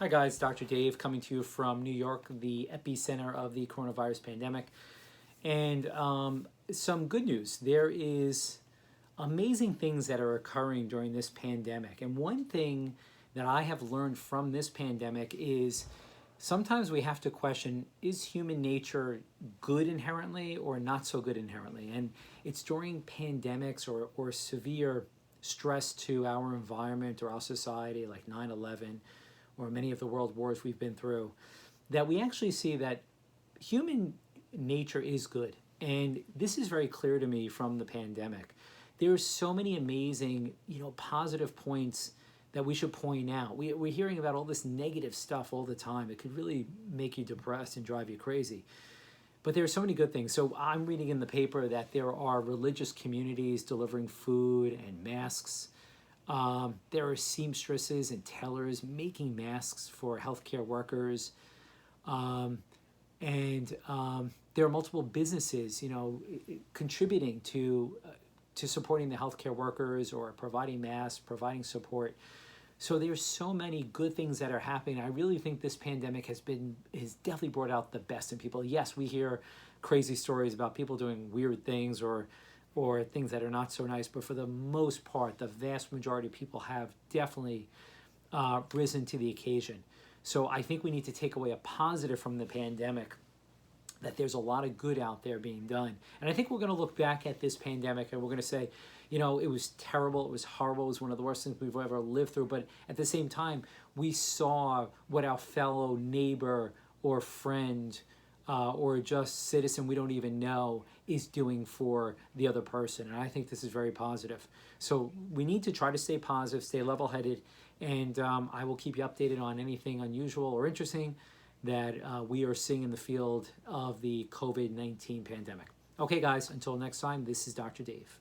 Hi guys, Dr. Dave coming to you from New York, the epicenter of the coronavirus pandemic. And some good news. There is amazing things that are occurring during this pandemic. And one thing that I have learned from this pandemic is sometimes we have to question, is human nature good inherently or not so good inherently? And it's during pandemics or severe stress to our environment or our society, like 9/11, or many of the world wars we've been through, that we actually see that human nature is good. And this is very clear to me from the pandemic. There's so many amazing, positive points that we should point out. We're hearing about all this negative stuff all the time. It could really make you depressed and drive you crazy. But there are so many good things. So I'm reading in the paper that there are religious communities delivering food and masks. There are seamstresses and tailors making masks for healthcare workers. And there are multiple businesses, contributing to supporting the healthcare workers or providing masks, providing support. So there's so many good things that are happening. I really think this pandemic has definitely brought out the best in people. Yes, we hear crazy stories about people doing weird things or things that are not so nice, but for the most part, the vast majority of people have definitely risen to the occasion. So I think we need to take away a positive from the pandemic, that there's a lot of good out there being done. And I think we're going to look back at this pandemic and we're going to say, it was terrible, it was horrible, it was one of the worst things we've ever lived through. But at the same time, we saw what our fellow neighbor or friend or just citizen we don't even know is doing for the other person. And I think this is very positive. So we need to try to stay positive, stay level-headed, and I will keep you updated on anything unusual or interesting that we are seeing in the field of the COVID-19 pandemic. Okay, guys, until next time, this is Dr. Dave.